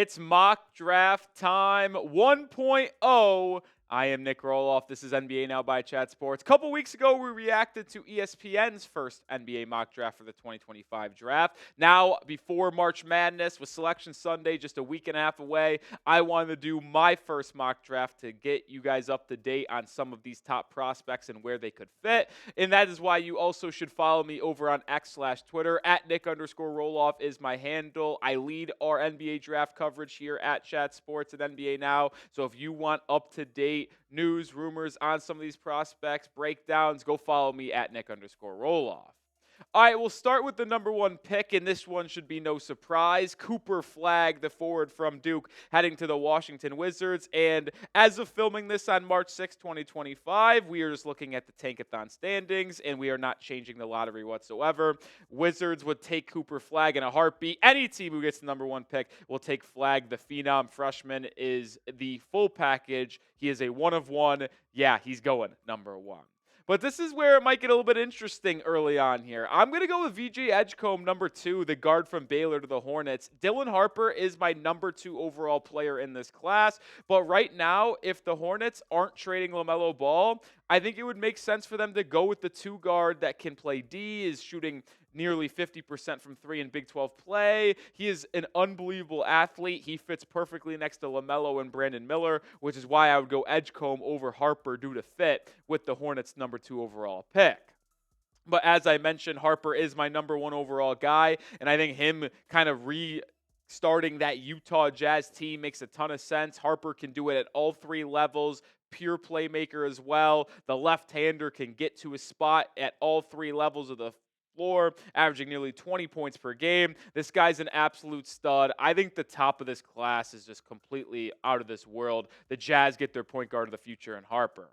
It's mock draft time 1.0. I am Nic Rohloff. This is NBA Now by Chat Sports. A couple weeks ago, we reacted to ESPN's first NBA mock draft for the 2025 draft. Now, before March Madness, with Selection Sunday just a week and a half away, I wanted to do my first mock draft to get you guys up to date on some of these top prospects and where they could fit. And that is why you also should follow me over on X/Twitter. At Nic_Rohloff is my handle. I lead our NBA draft coverage here at Chat Sports and NBA Now. So if you want up-to-date news, rumors on some of these prospects, breakdowns, go follow me at Nic_Rohloff. All right, we'll start with the number one pick, and this one should be no surprise. Cooper Flagg, the forward from Duke, heading to the Washington Wizards. And as of filming this on March 6, 2025, we are just looking at the Tankathon standings, and we are not changing the lottery whatsoever. Wizards would take Cooper Flagg in a heartbeat. Any team who gets the number one pick will take Flagg. The phenom freshman is the full package. He is a one of one. Yeah, he's going number one. But this is where it might get a little bit interesting early on here. I'm going to go with VJ Edgecombe, number 2, the guard from Baylor to the Hornets. Dylan Harper is my number 2 overall player in this class. But right now, if the Hornets aren't trading LaMelo Ball, I think it would make sense for them to go with the 2 guard that can play D, is shooting nearly 50% from 3 in Big 12 play. He is an unbelievable athlete. He fits perfectly next to LaMelo and Brandon Miller, which is why I would go Edgecombe over Harper due to fit with the Hornets' number 2 overall pick. But as I mentioned, Harper is my number 1 overall guy, and I think him kind of restarting that Utah Jazz team makes a ton of sense. Harper can do it at all 3 levels. Pure playmaker as well. The left-hander can get to his spot at all 3 levels of the floor, averaging nearly 20 points per game. This guy's an absolute stud. I think the top of this class is just completely out of this world. The Jazz get their point guard of the future in Harper.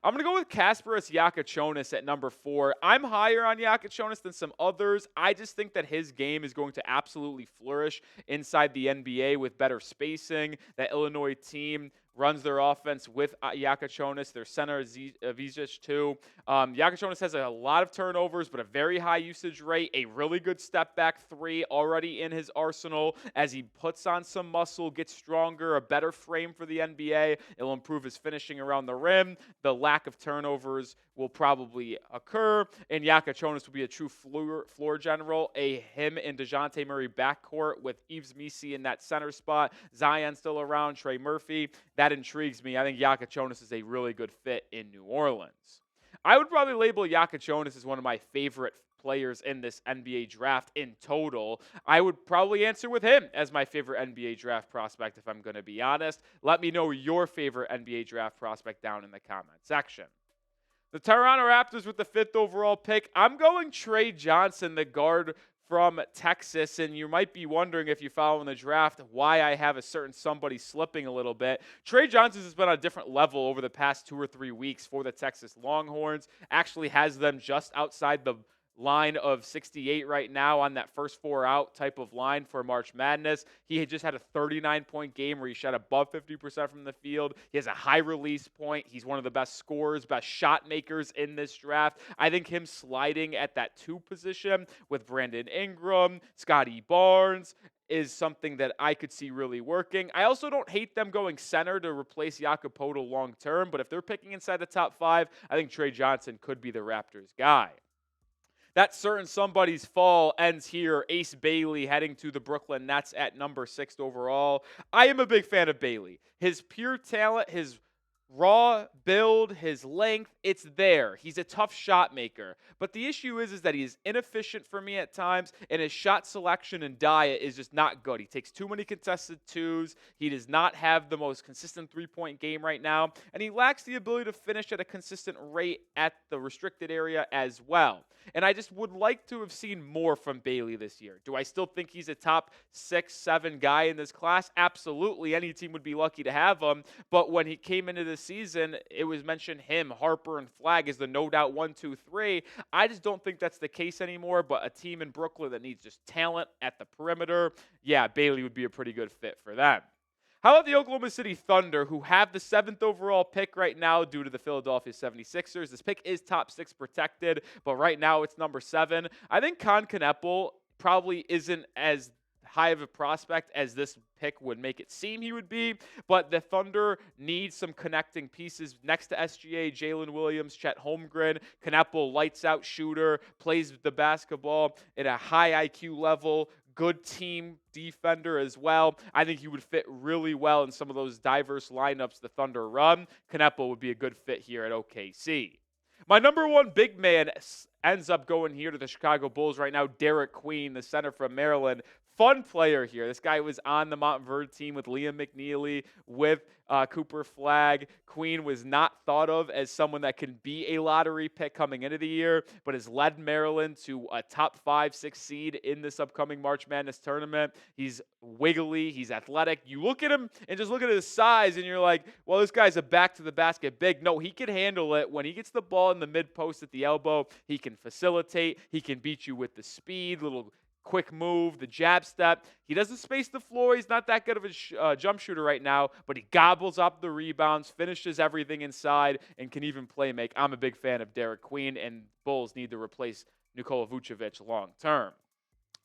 I'm going to go with Kasparas Jakuponis at number 4. I'm higher on Jakuponis than some others. I just think that his game is going to absolutely flourish inside the NBA with better spacing. That Illinois team runs their offense with Jakuponis. Their center, Zizic, too. Jakuponis has a lot of turnovers, but a very high usage rate, a really good step-back 3 already in his arsenal. As he puts on some muscle, gets stronger, a better frame for the NBA, it'll improve his finishing around the rim. The lack of turnovers will probably occur, and Jakuponis will be a true floor general. Him and DeJounte Murray backcourt with Yves Missi in that center spot. Zion still around, Trey Murphy. That intrigues me. I think Jakuponis is a really good fit in New Orleans. I would probably label Jakuponis as one of my favorite players in this NBA draft in total. I would probably answer with him as my favorite NBA draft prospect if I'm going to be honest. Let me know your favorite NBA draft prospect down in the comment section. The Toronto Raptors with the 5th overall pick. I'm going Trey Johnson, the guard from Texas, and you might be wondering if you follow in the draft why I have a certain somebody slipping a little bit. Trey Johnson has been on a different level over the past 2 or 3 weeks for the Texas Longhorns. Actually has them just outside the line of 68 right now on that first 4 out type of line for March Madness. He had just had a 39-point game where he shot above 50% from the field. He has a high release point. He's one of the best scorers, best shot makers in this draft. I think him sliding at that 2 position with Brandon Ingram, Scotty Barnes, is something that I could see really working. I also don't hate them going center to replace Jakob Poeltl long term, but if they're picking inside the top 5, I think Trey Johnson could be the Raptors guy. That certain somebody's fall ends here. Ace Bailey heading to the Brooklyn Nets at number 6 overall. I am a big fan of Bailey. His pure talent, his raw build, his length, it's there. He's a tough shot maker. But the issue is that he's inefficient for me at times, and his shot selection and diet is just not good. He takes too many contested 2s. He does not have the most consistent 3-point game right now, and he lacks the ability to finish at a consistent rate at the restricted area as well. And I just would like to have seen more from Bailey this year. Do I still think he's a top 6, 7 guy in this class? Absolutely. Any team would be lucky to have him. But when he came into the season, it was mentioned him, Harper, and Flagg as the no doubt 1, 2, 3. I just don't think that's the case anymore. But a team in Brooklyn that needs just talent at the perimeter, yeah, Bailey would be a pretty good fit for them. How about the Oklahoma City Thunder, who have the 7th overall pick right now due to the Philadelphia 76ers? This pick is top 6 protected, but right now it's number 7. I think Con Kneppel probably isn't as high of a prospect as this pick would make it seem he would be, but the Thunder need some connecting pieces next to SGA, Jalen Williams, Chet Holmgren. Knappel, lights out shooter, plays the basketball at a high IQ level, good team defender as well. I think he would fit really well in some of those diverse lineups the Thunder run. Knappel would be a good fit here at OKC. My number one big man ends up going here to the Chicago Bulls right now, Derek Queen, the center from Maryland. Fun player here. This guy was on the Montverde team with Liam McNeely, with Cooper Flagg. Queen was not thought of as someone that can be a lottery pick coming into the year, but has led Maryland to a top 5-6 seed in this upcoming March Madness tournament. He's wiggly. He's athletic. You look at him and just look at his size, and you're like, well, this guy's a back-to-the-basket big. No, he can handle it. When he gets the ball in the mid-post at the elbow, he can facilitate. He can beat you with the speed, little quick move, the jab step. He doesn't space the floor. He's not that good of a jump shooter right now, but he gobbles up the rebounds, finishes everything inside, and can even play make. I'm a big fan of Derek Queen, and Bulls need to replace Nikola Vucevic long term.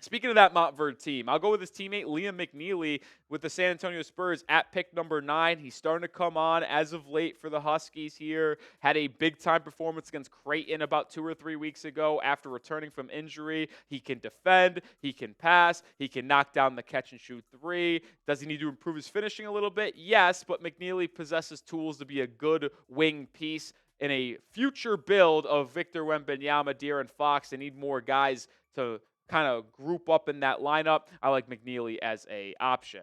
Speaking of that Montverde team, I'll go with his teammate Liam McNeely with the San Antonio Spurs at pick number 9. He's starting to come on as of late for the Huskies here. Had a big-time performance against Creighton about 2 or 3 weeks ago after returning from injury. He can defend. He can pass. He can knock down the catch-and-shoot three. Does he need to improve his finishing a little bit? Yes, but McNeely possesses tools to be a good wing piece. In a future build of Victor Wembanyama, De'Aaron Fox, they need more guys to kind of group up in that lineup. I like McNeely as a option.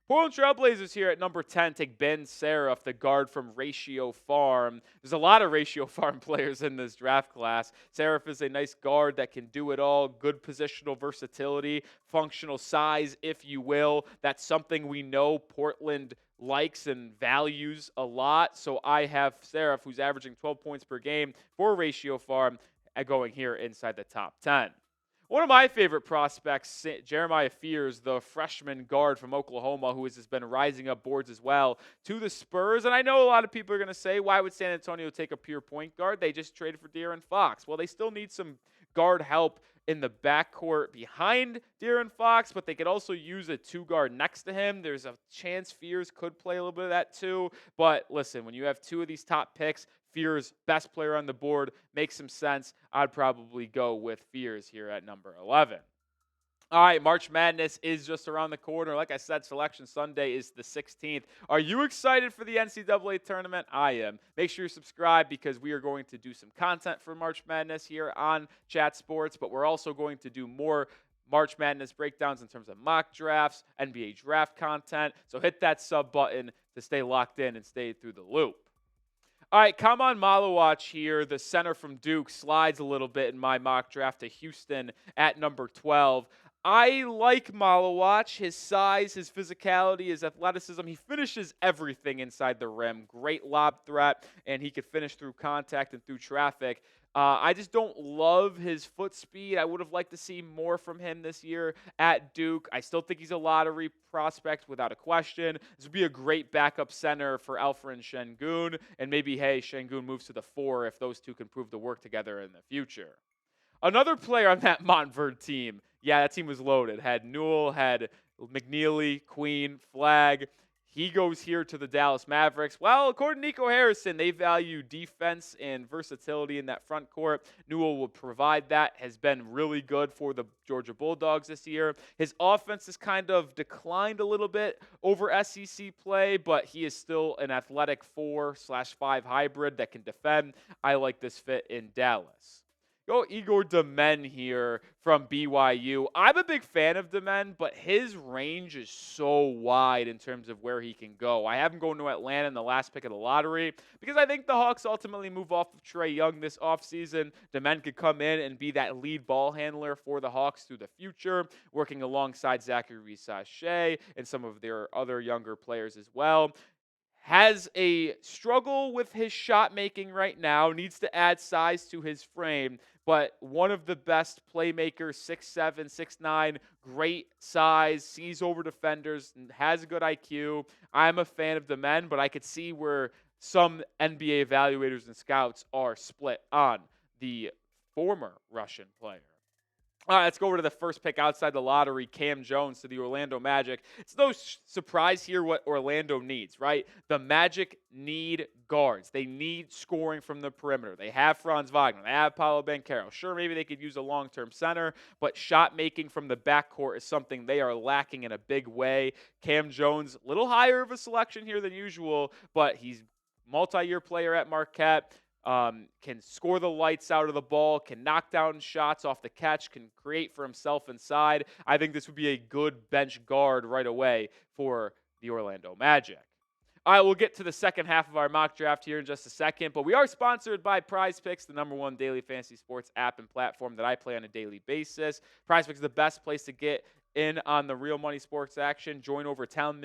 Portland Trailblazers here at number 10 take Ben Seraph, the guard from Ratio Farm. There's a lot of Ratio Farm players in this draft class. Seraph is a nice guard that can do it all, good positional versatility, functional size, if you will. That's something we know Portland likes and values a lot. So I have Seraph, who's averaging 12 points per game for Ratio Farm, going here inside the top 10. One of my favorite prospects, Jeremiah Fears, the freshman guard from Oklahoma, who has been rising up boards as well, to the Spurs. And I know a lot of people are going to say, why would San Antonio take a pure point guard? They just traded for De'Aaron Fox. Well, they still need some guard help in the backcourt behind De'Aaron Fox, but they could also use a 2-guard next to him. There's a chance Fears could play a little bit of that too. But listen, when you have 2 of these top picks, Fears, best player on the board, makes some sense. I'd probably go with Fears here at number 11. All right, March Madness is just around the corner. Like I said, Selection Sunday is the 16th. Are you excited for the NCAA tournament? I am. Make sure you subscribe because we are going to do some content for March Madness here on Chat Sports, but we're also going to do more March Madness breakdowns in terms of mock drafts, NBA draft content. So hit that sub button to stay locked in and stay through the loop. All right, Kamon Malawach here, the center from Duke, slides a little bit in my mock draft to Houston at number 12. I like Malawach, his size, his physicality, his athleticism. He finishes everything inside the rim. Great lob threat, and he could finish through contact and through traffic. I just don't love his foot speed. I would have liked to see more from him this year at Duke. I still think he's a lottery prospect without a question. This would be a great backup center for Alfred Şengün, and maybe, hey, Şengün moves to the 4 if those two can prove to work together in the future. Another player on that Montverde team, yeah, that team was loaded. Had Newell, had McNeely, Queen, Flagg. He goes here to the Dallas Mavericks. Well, according to Nico Harrison, they value defense and versatility in that front court. Newell will provide that, has been really good for the Georgia Bulldogs this year. His offense has kind of declined a little bit over SEC play, but he is still an athletic 4/5 hybrid that can defend. I like this fit in Dallas. Go Igor Demen here from BYU. I'm a big fan of Demen, but his range is so wide in terms of where he can go. I have him going to Atlanta in the last pick of the lottery because I think the Hawks ultimately move off of Trey Young this offseason. Demen could come in and be that lead ball handler for the Hawks through the future, working alongside Zachary Sachet and some of their other younger players as well. Has a struggle with his shot making right now, needs to add size to his frame, but one of the best playmakers, 6'7", 6'9", great size, sees over defenders, and has a good IQ. I'm a fan of the men, but I could see where some NBA evaluators and scouts are split on the former Russian player. All right, let's go over to the first pick outside the lottery, Cam Jones to the Orlando Magic. It's no surprise here what Orlando needs, right? The Magic need guards. They need scoring from the perimeter. They have Franz Wagner. They have Paolo Banchero. Sure, maybe they could use a long-term center, but shot making from the backcourt is something they are lacking in a big way. Cam Jones, a little higher of a selection here than usual, but he's multi-year player at Marquette. Can score the lights out of the ball, can knock down shots off the catch, can create for himself inside. I think this would be a good bench guard right away for the Orlando Magic. All right, we'll get to the second half of our mock draft here in just a second, but we are sponsored by PrizePicks, the #1 daily fantasy sports app and platform that I play on a daily basis. PrizePicks is the best place to get in on the real money sports action. Join over 10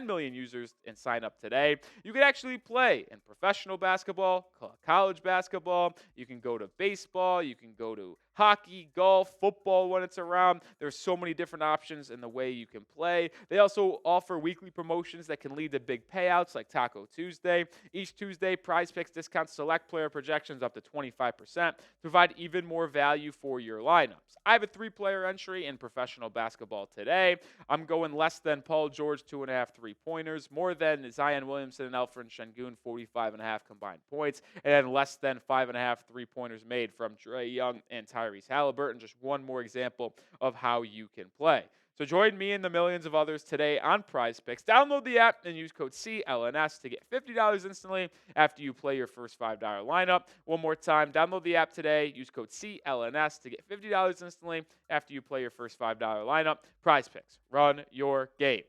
million users and sign up today. You can actually play in professional basketball, college basketball. You can go to baseball. You can go to hockey, golf, football when it's around. There's so many different options in the way you can play. They also offer weekly promotions that can lead to big payouts like Taco Tuesday. Each Tuesday, PrizePicks discounts select player projections up to 25% to provide even more value for your lineups. I have a 3-player entry in professional basketball today. I'm going less than Paul George, 2.5 3-pointers, more than Zion Williamson and Alfred Şengün, 45.5 combined points, and then less than 5.5 3-pointers made from Trey Young and Tyrese Halliburton. Just one more example of how you can play. So join me and the millions of others today on PrizePicks. Download the app and use code CLNS to get $50 instantly after you play your first $5 lineup. One more time, download the app today. Use code CLNS to get $50 instantly after you play your first $5 lineup. PrizePicks, run your game.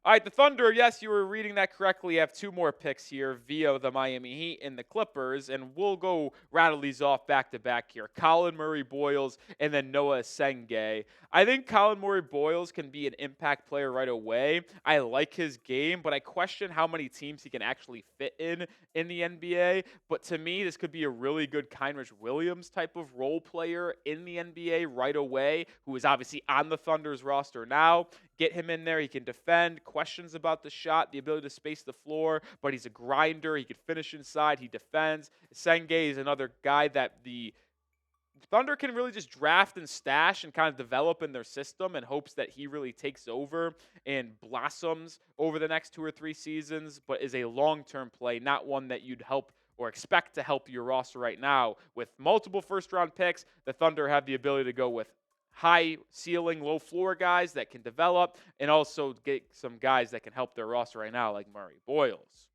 All right, the Thunder, yes, you were reading that correctly, have 2 more picks here via the Miami Heat and the Clippers, and we'll go rattle these off back-to-back here. Colin Murray-Boyles and then Noah Senge. I think Colin Murray-Boyles can be an impact player right away. I like his game, but I question how many teams he can actually fit in the NBA. But to me, this could be a really good Kenrich Williams type of role player in the NBA right away, who is obviously on the Thunder's roster now. Get him in there. He can defend. Questions about the shot, the ability to space the floor, but he's a grinder. He can finish inside. He defends. Senge is another guy that the Thunder can really just draft and stash and kind of develop in their system in hopes that he really takes over and blossoms over the next 2 or 3 seasons, but is a long-term play, not one that you'd help or expect to help your roster right now. With multiple first-round picks, the Thunder have the ability to go with high ceiling, low floor guys that can develop, and also get some guys that can help their roster right now, like Murray Boyles.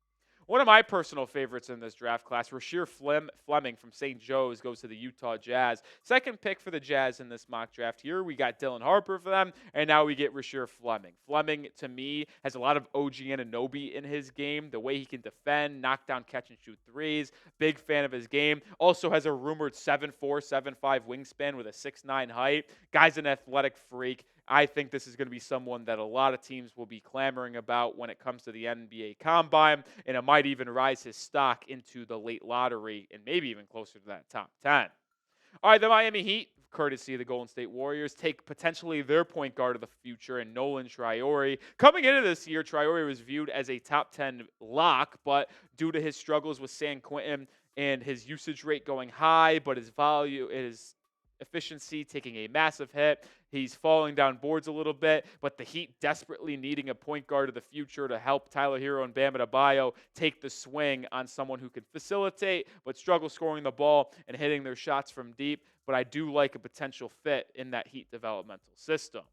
One of my personal favorites in this draft class, Rasheer Fleming from St. Joe's, goes to the Utah Jazz. Second pick for the Jazz in this mock draft here. We got Dylan Harper for them, and now we get Rasheer Fleming. Fleming, to me, has a lot of OG Anunoby in his game. The way he can defend, knock down, catch, and shoot threes. Big fan of his game. Also has a rumored 7'4", 7'5" wingspan with a 6'9" height. Guy's an athletic freak. I think this is going to be someone that a lot of teams will be clamoring about when it comes to the NBA Combine, and it might even rise his stock into the late lottery and maybe even closer to that top 10. All right, the Miami Heat, courtesy of the Golden State Warriors, take potentially their point guard of the future in Nolan Traore. Coming into this year, Traore was viewed as a top 10 lock, but due to his struggles with San Quentin and his usage rate going high, but his efficiency taking a massive hit. He's falling down boards a little bit, but the Heat desperately needing a point guard of the future to help Tyler Hero and Bam Adebayo take the swing on someone who can facilitate but struggle scoring the ball and hitting their shots from deep. But I do like a potential fit in that Heat developmental system.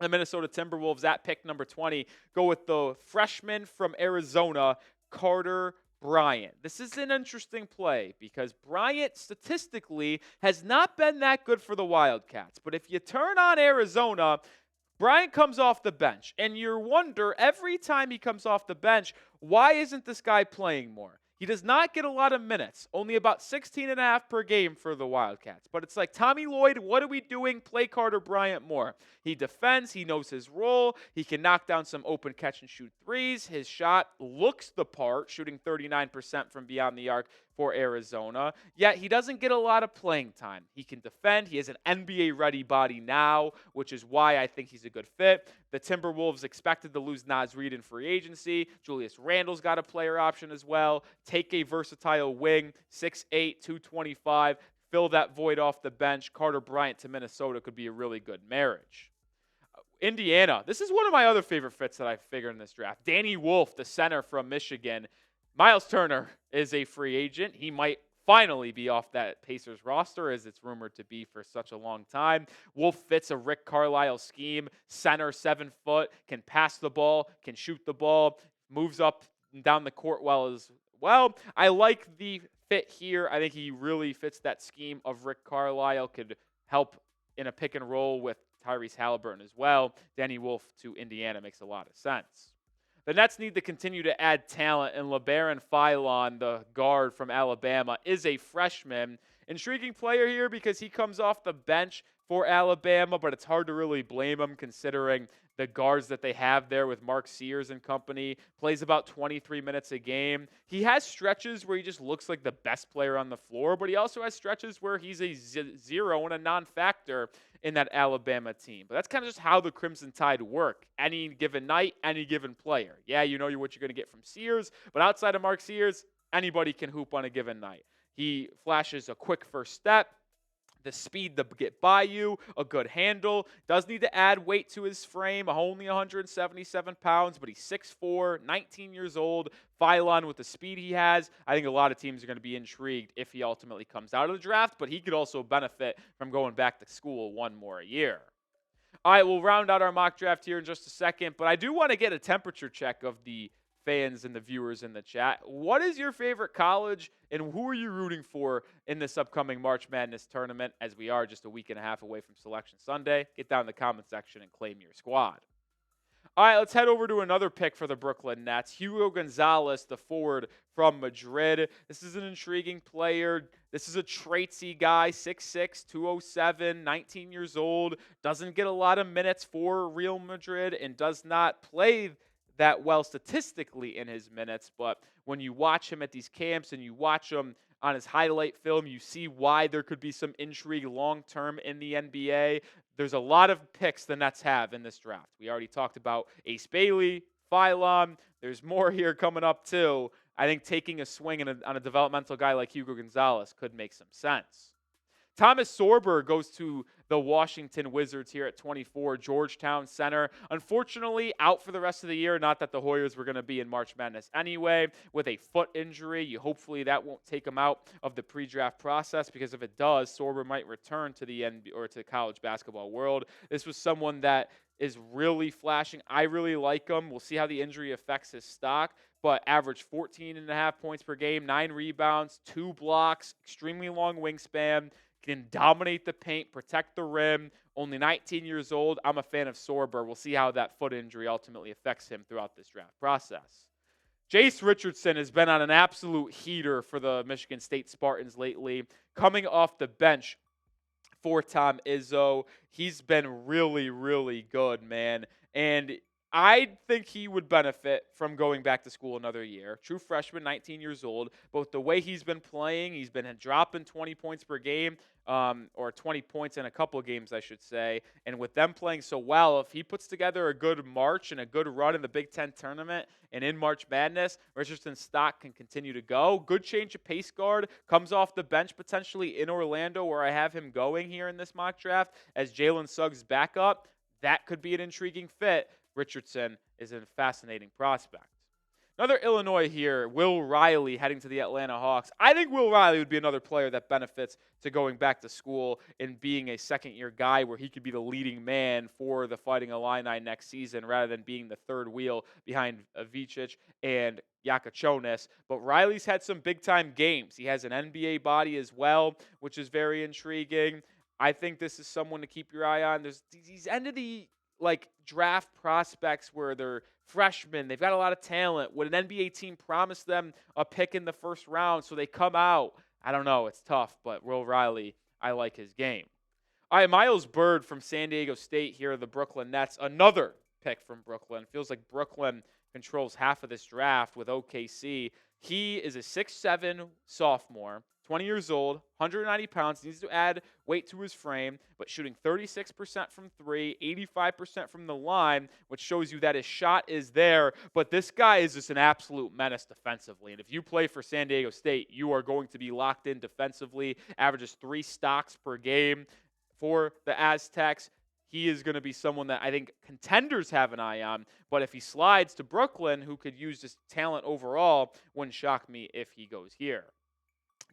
The Minnesota Timberwolves at pick number 20 go with the freshman from Arizona, Carter Bryant. This is an interesting play because Bryant statistically has not been that good for the Wildcats. But if you turn on Arizona, Bryant comes off the bench, and you wonder every time he comes off the bench, why isn't this guy playing more? He does not get a lot of minutes, only about 16.5 per game for the Wildcats. But it's like, Tommy Lloyd, what are we doing? Play Carter Bryant more. He defends. He knows his role. He can knock down some open catch and shoot threes. His shot looks the part, shooting 39% from beyond the arc for Arizona. Yet he doesn't get a lot of playing time. He can defend. He has an NBA-ready body now, which is why I think he's a good fit. The Timberwolves expected to lose Naz Reid in free agency. Julius Randle's got a player option as well. Take a versatile wing, 6'8", 225, fill that void off the bench. Carter Bryant to Minnesota could be a really good marriage. Indiana. This is one of my other favorite fits that I figured in this draft. Danny Wolf, the center from Michigan. Miles Turner is a free agent. He might finally be off that Pacers roster, as it's rumored to be for such a long time. Wolf fits a Rick Carlisle scheme. Center, 7 foot, can pass the ball, can shoot the ball, moves up and down the court well as well. I like the fit here. I think he really fits that scheme of Rick Carlisle. Could help in a pick and roll with Tyrese Halliburton as well. Danny Wolf to Indiana makes a lot of sense. The Nets need to continue to add talent, and LeBaron Philon, the guard from Alabama, is a freshman. Intriguing player here because he comes off the bench for Alabama, but it's hard to really blame him considering the guards that they have there with Mark Sears and company. Plays about 23 minutes a game. He has stretches where he just looks like the best player on the floor, but he also has stretches where he's a zero and a non-factor in that Alabama team. But that's kind of just how the Crimson Tide work. Any given night, any given player. Yeah, you know what you're going to get from Sears, but outside of Mark Sears, anybody can hoop on a given night. He flashes a quick first step, the speed to get by you, a good handle. Does need to add weight to his frame, only 177 pounds, but he's 6'4", 19 years old. Philon, with the speed he has, I think a lot of teams are going to be intrigued if he ultimately comes out of the draft, but he could also benefit from going back to school one more year. All right, we'll round out our mock draft here in just a second, but I do want to get a temperature check of the fans and the viewers in the chat. What is your favorite college, and who are you rooting for in this upcoming March Madness tournament, as we are just a week and a half away from Selection Sunday? Get down in the comment section and claim your squad. All right, let's head over to another pick for the Brooklyn Nets. Hugo Gonzalez, the forward from Madrid. This is an intriguing player. This is a traitsy guy, 6'6", 207, 19 years old. Doesn't get a lot of minutes for Real Madrid and does not play that well statistically in his minutes, but when you watch him at these camps and you watch him on his highlight film, you see why there could be some intrigue long-term in the NBA. There's a lot of picks the Nets have in this draft. We already talked about Ace Bailey, Philon. There's more here coming up too. I think taking a swing on a developmental guy like Hugo Gonzalez could make some sense. Thomas Sorber goes to the Washington Wizards here at 24, Georgetown center. Unfortunately, out for the rest of the year. Not that the Hoyas were going to be in March Madness anyway. With a foot injury, hopefully that won't take him out of the pre-draft process, because if it does, Sorber might return to the NBA or to the college basketball world. This was someone that is really flashing. I really like him. We'll see how the injury affects his stock, but averaged 14.5 points per game, 9 rebounds, 2 blocks, extremely long wingspan, can dominate the paint, protect the rim, only 19 years old. I'm a fan of Sorber. We'll see how that foot injury ultimately affects him throughout this draft process. Jace Richardson has been on an absolute heater for the Michigan State Spartans lately, coming off the bench for Tom Izzo. He's been really, really good, man. And I think he would benefit from going back to school another year. True freshman, 19 years old. But the way he's been playing, he's been dropping 20 points per game, or 20 points in a couple games, I should say. And with them playing so well, if he puts together a good March and a good run in the Big Ten tournament and in March Madness, Richardson's stock can continue to go. Good change of pace guard. Comes off the bench potentially in Orlando, where I have him going here in this mock draft as Jalen Suggs' backup. That could be an intriguing fit. Richardson is a fascinating prospect. Another Illinois here, Will Riley, heading to the Atlanta Hawks. I think Will Riley would be another player that benefits to going back to school and being a second-year guy where he could be the leading man for the Fighting Illini next season rather than being the third wheel behind Avicic and Yakachonis. But Riley's had some big-time games. He has an NBA body as well, which is very intriguing. I think this is someone to keep your eye on. There's these end of the draft prospects where they're freshmen. They've got a lot of talent. Would an NBA team promise them a pick in the first round so they come out? I don't know. It's tough, but Will Riley, I like his game. All right, Miles Byrd from San Diego State here, the Brooklyn Nets. Another pick from Brooklyn. Feels like Brooklyn controls half of this draft with OKC. He is a 6'7" sophomore, 20 years old, 190 pounds, needs to add weight to his frame, but shooting 36% from three, 85% from the line, which shows you that his shot is there. But this guy is just an absolute menace defensively. And if you play for San Diego State, you are going to be locked in defensively, averages 3 stocks per game for the Aztecs. He is going to be someone that I think contenders have an eye on. But if he slides to Brooklyn, who could use this talent overall, wouldn't shock me if he goes here.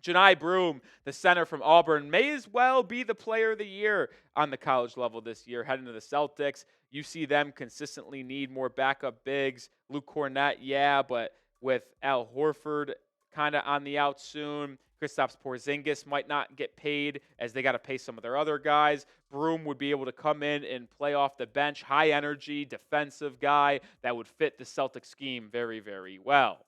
Johni Broome, the center from Auburn, may as well be the player of the year on the college level this year, heading to the Celtics. You see them consistently need more backup bigs. Luke Cornett, yeah, but with Al Horford kind of on the out soon. Kristaps Porzingis might not get paid as they got to pay some of their other guys. Broome would be able to come in and play off the bench, high energy, defensive guy that would fit the Celtics scheme very, very well.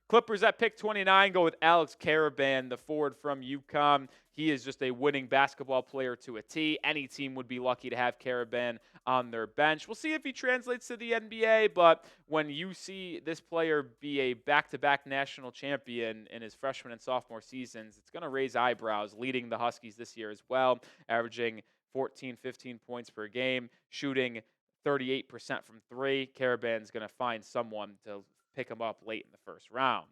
Clippers at pick 29 go with Alex Karaban, the forward from UConn. He is just a winning basketball player to a T. Any team would be lucky to have Karaban on their bench. We'll see if he translates to the NBA, but when you see this player be a back-to-back national champion in his freshman and sophomore seasons, it's going to raise eyebrows, leading the Huskies this year as well, averaging 14, 15 points per game, shooting 38% from three. Karaban's going to find someone to pick him up late in the first round.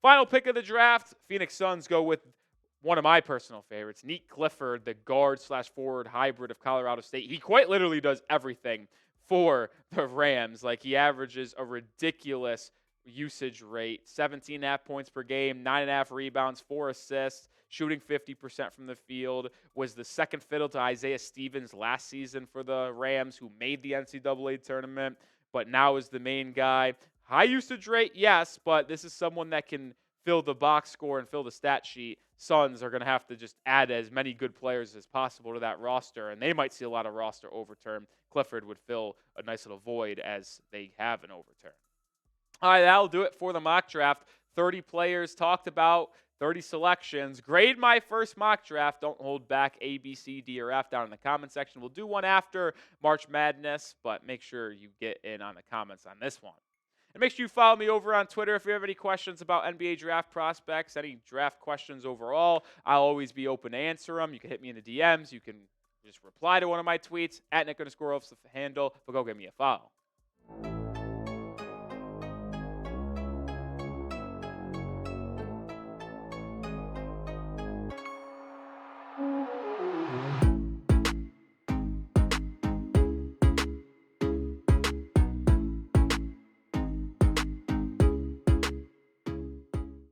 Final pick of the draft, Phoenix Suns go with one of my personal favorites, Nick Clifford, the guard/forward hybrid of Colorado State. He quite literally does everything for the Rams. Like, he averages a ridiculous usage rate, 17.5 points per game, 9.5 rebounds, 4 assists, shooting 50% from the field, was the second fiddle to Isaiah Stevens last season for the Rams, who made the NCAA tournament, but now is the main guy. High usage rate, yes, but this is someone that can fill the box score and fill the stat sheet. Suns are going to have to just add as many good players as possible to that roster, and they might see a lot of roster overturn. Clifford would fill a nice little void as they have an overturn. All right, that'll do it for the mock draft. 30 players talked about, 30 selections. Grade my first mock draft. Don't hold back. A, B, C, D, or F down in the comment section. We'll do one after March Madness, but make sure you get in on the comments on this one. And make sure you follow me over on Twitter if you have any questions about NBA draft prospects, any draft questions overall. I'll always be open to answer them. You can hit me in the DMs. You can just reply to one of my tweets, at Nic_Rohloff's the handle, but go give me a follow.